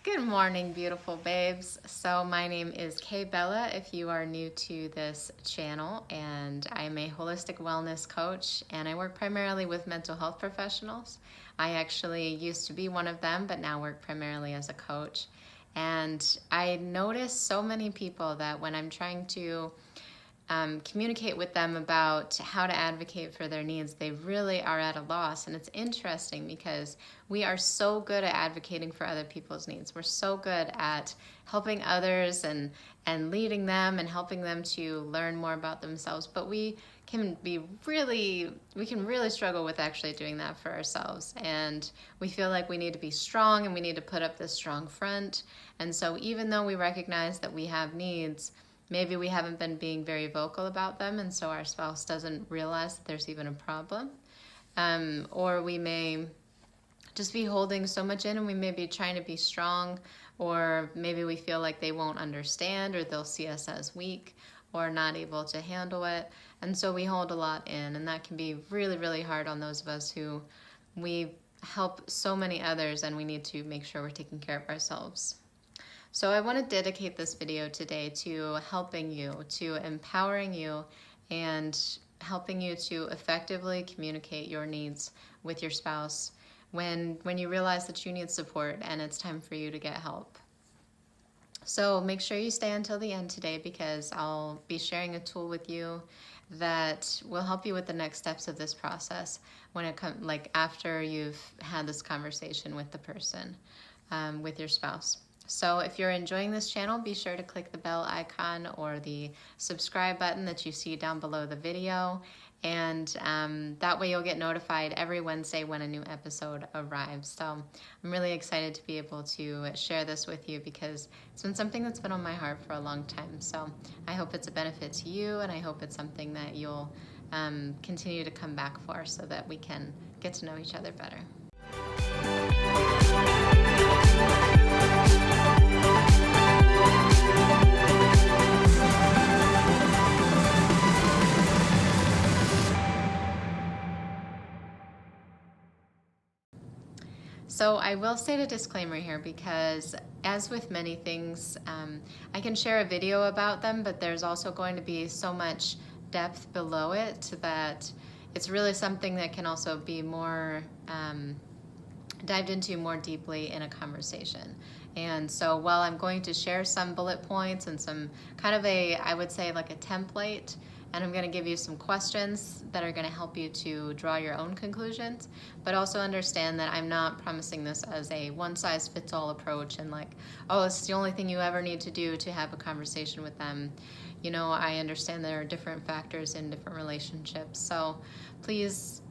Good morning, beautiful babes. So my name is Bela if you are new to this channel, and I'm a holistic wellness coach, and I work primarily with mental health professionals. I actually used to be one of them, but now work primarily as a coach. And I notice so many people that when I'm trying to communicate with them about how to advocate for their needs, they really are at a loss. And it's interesting because we are so good at advocating for other people's needs. We're so good at helping others and leading them and helping them to learn more about themselves. But we can really struggle with actually doing that for ourselves. And we feel like we need to be strong and we need to put up this strong front. And so even though we recognize that we have needs, maybe we haven't been being very vocal about them, and so our spouse doesn't realize that there's even a problem. Or we may just be holding so much in, and we may be trying to be strong, or maybe we feel like they won't understand, or they'll see us as weak or not able to handle it. And so we hold a lot in, and that can be really, really hard on those of us who we help so many others, and we need to make sure we're taking care of ourselves. So I want to dedicate this video today to helping you, to empowering you, and helping you to effectively communicate your needs with your spouse when you realize that you need support and it's time for you to get help. So make sure you stay until the end today, because I'll be sharing a tool with you that will help you with the next steps of this process when it comes, like after you've had this conversation with the person, with your spouse. So if you're enjoying this channel, be sure to click the bell icon or the subscribe button that you see down below the video, and that way you'll get notified every Wednesday when a new episode arrives. So I'm really excited to be able to share this with you, because it's been something that's been on my heart for a long time. So I hope it's a benefit to you, and I hope it's something that you'll continue to come back for, so that we can get to know each other better. So I will state a disclaimer here, because as with many things, I can share a video about them, but there's also going to be so much depth below it that it's really something that can also be more dived into more deeply in a conversation. And so while I'm going to share some bullet points and some kind of I would say like a template, and I'm going to give you some questions that are going to help you to draw your own conclusions, but also understand that I'm not promising this as a one-size-fits-all approach and like, oh, it's the only thing you ever need to do to have a conversation with them. You know, I understand there are different factors in different relationships, so please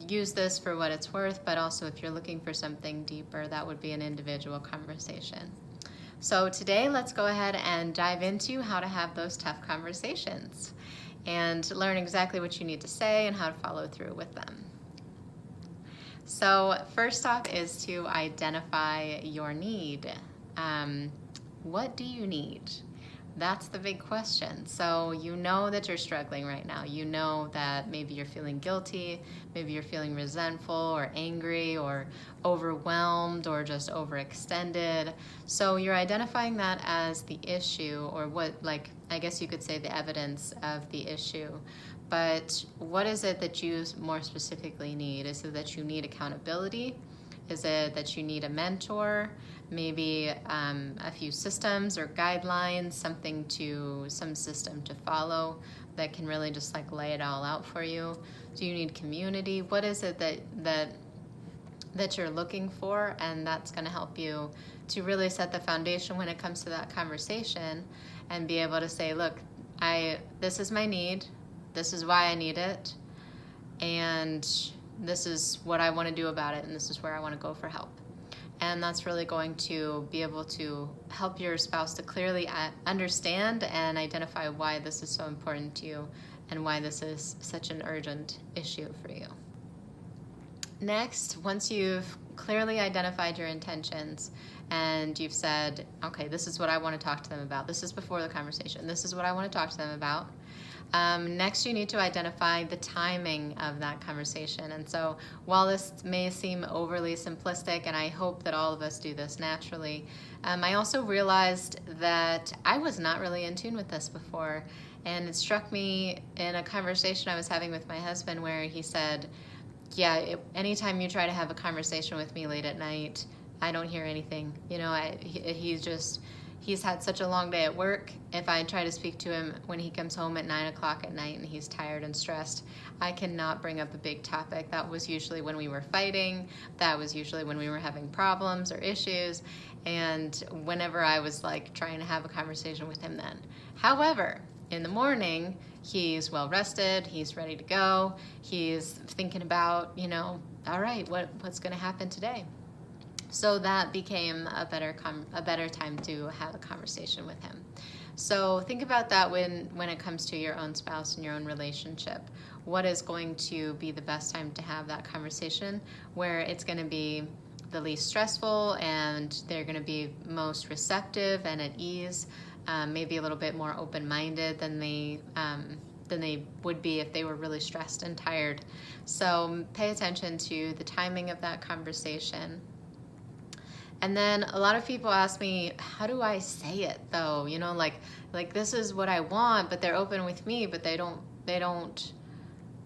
use this for what it's worth, but also if you're looking for something deeper, that would be an individual conversation. So today, let's go ahead and dive into how to have those tough conversations and learn exactly what you need to say and how to follow through with them. So first off is to identify your need. What do you need? That's the big question. So you know that you're struggling right now. You know that maybe you're feeling guilty, maybe you're feeling resentful or angry or overwhelmed or just overextended. So you're identifying that as the issue, or what, like, I guess you could say the evidence of the issue. But what is it that you more specifically need? Is it that you need accountability? Is it that you need a mentor? Maybe a few systems or guidelines, some system to follow that can really just like lay it all out for you? Do you need community? What is it that you're looking for? And that's going to help you to really set the foundation when it comes to that conversation, and be able to say, look, this is my need, this is why I need it, and this is what I want to do about it, and this is where I want to go for help. And that's really going to be able to help your spouse to clearly understand and identify why this is so important to you and why this is such an urgent issue for you. Next, once you've clearly identified your intentions and you've said, okay, this is what I want to talk to them about. This is before the conversation. This is what I want to talk to them about. Next, you need to identify the timing of that conversation. And so, while this may seem overly simplistic, and I hope that all of us do this naturally, I also realized that I was not really in tune with this before. And it struck me in a conversation I was having with my husband where he said, yeah, anytime you try to have a conversation with me late at night, I don't hear anything. You know, he's had such a long day at work. If I try to speak to him when he comes home at 9 o'clock at night and he's tired and stressed, I cannot bring up a big topic. That was usually when we were fighting. That was usually when we were having problems or issues. And whenever I was like trying to have a conversation with him then. However, in the morning, he's well rested, he's ready to go, he's thinking about, you know, all right, what's going to happen today? So that became a better time to have a conversation with him. So think about that when it comes to your own spouse and your own relationship. What is going to be the best time to have that conversation where it's going to be the least stressful and they're going to be most receptive and at ease, maybe a little bit more open-minded than they would be if they were really stressed and tired. So pay attention to the timing of that conversation. And then a lot of people ask me, how do I say it though? You know, like this is what I want, but they're open with me, but they don't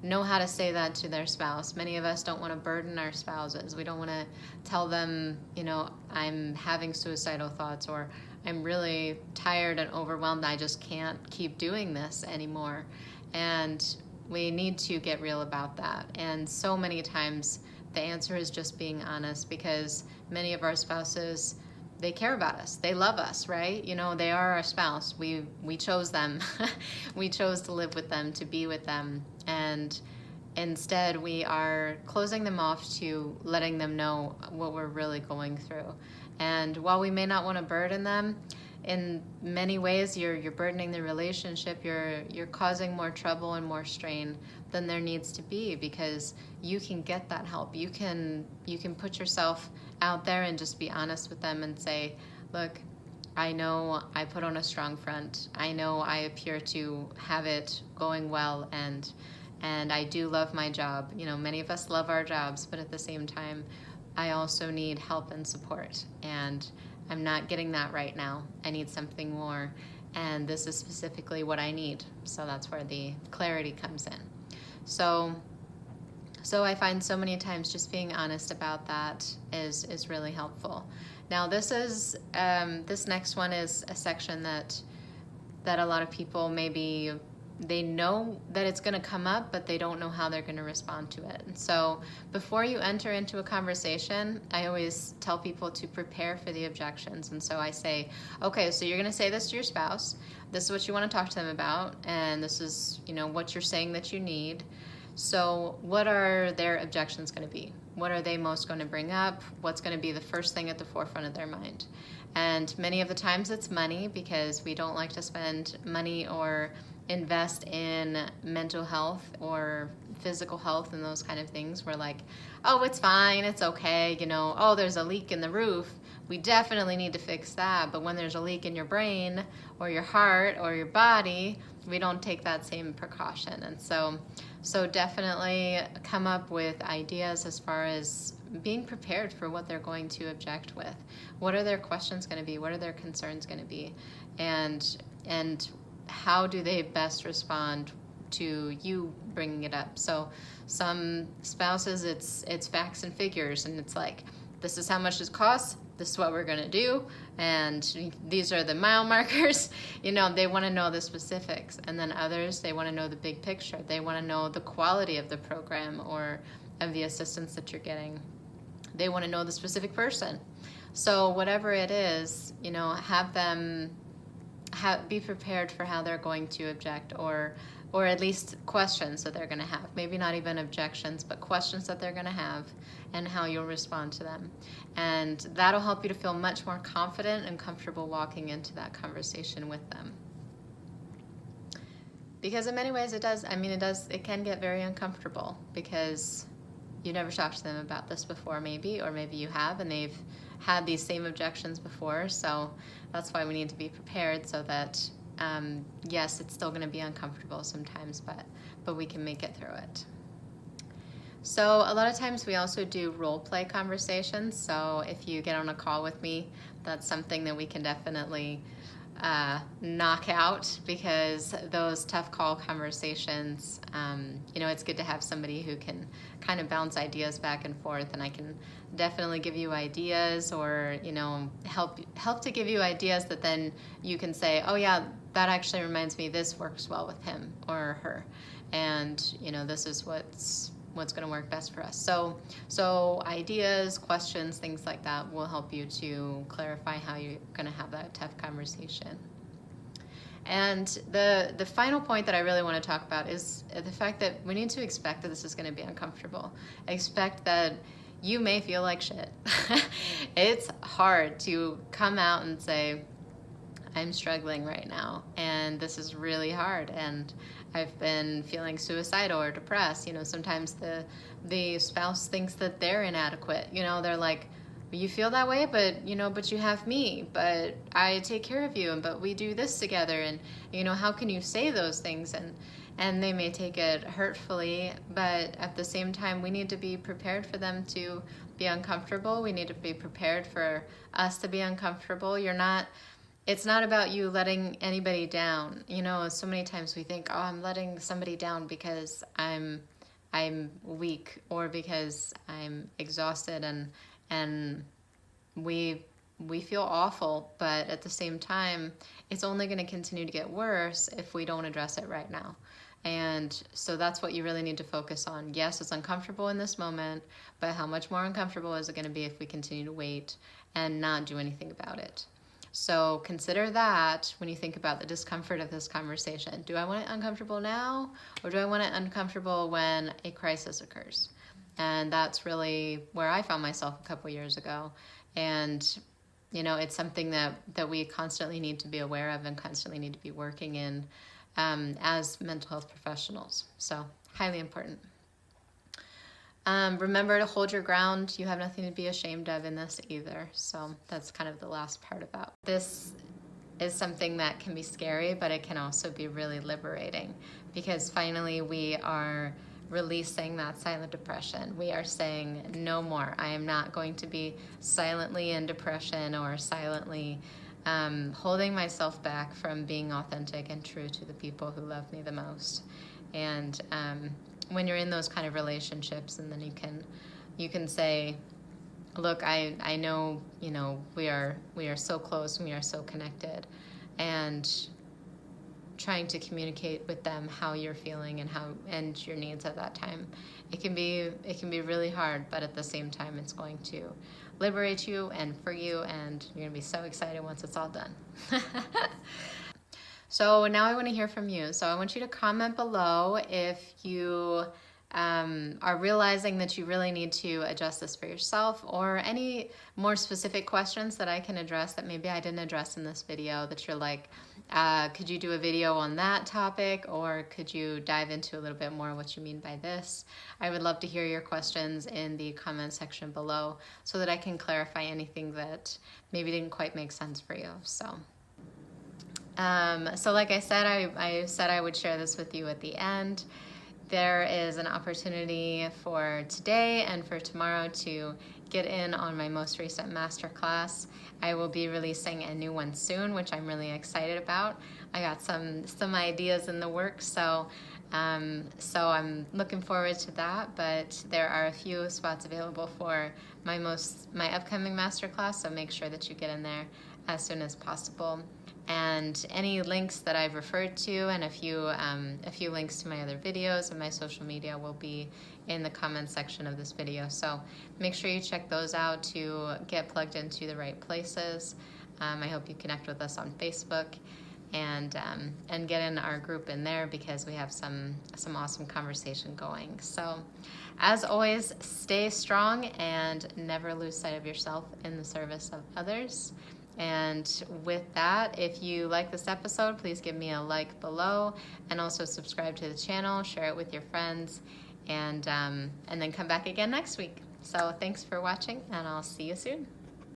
know how to say that to their spouse. Many of us don't want to burden our spouses. We don't want to tell them, you know, I'm having suicidal thoughts, or I'm really tired and overwhelmed. I just can't keep doing this anymore. And we need to get real about that. And so many times the answer is just being honest, because many of our spouses, they care about us. They love us, right? You know, they are our spouse. We chose them. We chose to live with them, to be with them. And instead, we are closing them off to letting them know what we're really going through. And while we may not want to burden them, in many ways, you're burdening the relationship. You're causing more trouble and more strain than there needs to be, because you can get that help. You can put yourself out there and just be honest with them and say, look, I know I put on a strong front. I know I appear to have it going well, and I do love my job. You know, many of us love our jobs, but at the same time, I also need help and support, and I'm not getting that right now. I need something more, and this is specifically what I need. So that's where the clarity comes in. So I find so many times just being honest about that is really helpful. Now this next one is a section that a lot of people maybe they know that it's going to come up, but they don't know how they're going to respond to it. And so before you enter into a conversation, I always tell people to prepare for the objections. And so I say, okay, so you're going to say this to your spouse. This is what you want to talk to them about, and this is, you know, what you're saying that you need. So what are their objections going to be? What are they most going to bring up? What's going to be the first thing at the forefront of their mind? And many of the times it's money, because we don't like to spend money or invest in mental health or physical health and those kind of things. We're like, oh, it's fine, it's okay, you know, oh, there's a leak in the roof. We definitely need to fix that. But when there's a leak in your brain or your heart or your body, we don't take that same precaution. And so definitely come up with ideas as far as being prepared for what they're going to object with. What are their questions going to be? What are their concerns going to be? And how do they best respond to you bringing it up? So some spouses, it's facts and figures, and it's like, this is how much it costs, this is what we're going to do, and these are the mile markers. You know, they want to know the specifics. And then others, they want to know the big picture. They want to know the quality of the program or of the assistance that you're getting. They want to know the specific person. So whatever it is, you know, have them be prepared for how they're going to object, or at least questions that they're going to have. Maybe not even objections, but questions that they're going to have, and how you'll respond to them. And that'll help you to feel much more confident and comfortable walking into that conversation with them. Because in many ways it can get very uncomfortable, because you never talked to them about this before, maybe, or maybe you have, and they've had these same objections before. So that's why we need to be prepared, so that yes, it's still going to be uncomfortable sometimes, but we can make it through it. So a lot of times we also do role play conversations. So if you get on a call with me, that's something that we can definitely knock out, because those tough call conversations, it's good to have somebody who can kind of bounce ideas back and forth, and I can definitely give you ideas, or help to give you ideas that then you can say, oh yeah, that actually reminds me, this works well with him or her, and this is what's going to work best for us. So ideas, questions, things like that will help you to clarify how you're going to have that tough conversation. And the final point that I really want to talk about is the fact that we need to expect that this is going to be uncomfortable. Expect that you may feel like shit. It's hard to come out and say, I'm struggling right now, and this is really hard, and I've been feeling suicidal or depressed. Sometimes the spouse thinks that they're inadequate. They're like, you feel that way, but but you have me, but I take care of you, and but we do this together, and how can you say those things? And they may take it hurtfully, but at the same time, we need to be prepared for them to be uncomfortable. We need to be prepared for us to be uncomfortable. It's not about you letting anybody down. So many times we think, oh, I'm letting somebody down because I'm weak, or because I'm exhausted, and we feel awful. But at the same time, it's only going to continue to get worse if we don't address it right now. And so that's what you really need to focus on. Yes, it's uncomfortable in this moment, but how much more uncomfortable is it going to be if we continue to wait and not do anything about it? So consider that when you think about the discomfort of this conversation. Do I want it uncomfortable now, or do I want it uncomfortable when a crisis occurs? And that's really where I found myself a couple years ago. And it's something that we constantly need to be aware of and constantly need to be working in as mental health professionals. So highly important. Remember to hold your ground. You have nothing to be ashamed of in this either. So that's kind of the last part about this. Is something that can be scary, but it can also be really liberating, because finally we are releasing that silent depression. We are saying, no more. I am not going to be silently in depression, or silently holding myself back from being authentic and true to the people who love me the most. And when you're in those kind of relationships, and then you can say, look, I know, we are so close, and we are so connected, and trying to communicate with them how you're feeling and your needs at that time. It can be really hard, but at the same time, it's going to liberate you and free you, and you're going to be so excited once it's all done. So now I want to hear from you. So I want you to comment below if you are realizing that you really need to adjust this for yourself, or any more specific questions that I can address that maybe I didn't address in this video, that you're like, could you do a video on that topic, or could you dive into a little bit more what you mean by this? I would love to hear your questions in the comment section below, so that I can clarify anything that maybe didn't quite make sense for you. So like I said, I said I would share this with you at the end. There is an opportunity for today and for tomorrow to get in on my most recent masterclass. I will be releasing a new one soon, which I'm really excited about. I got some ideas in the works, so I'm looking forward to that. But there are a few spots available for my upcoming masterclass, so make sure that you get in there as soon as possible. And any links that I've referred to, and a few links to my other videos and my social media, will be in the comments section of this video. So make sure you check those out to get plugged into the right places. I hope you connect with us on Facebook, and get in our group in there, because we have some awesome conversation going. So as always, stay strong and never lose sight of yourself in the service of others. And with that, if you like this episode, please give me a like below, and also subscribe to the channel, share it with your friends, and then come back again next week. So thanks for watching, and I'll see you soon.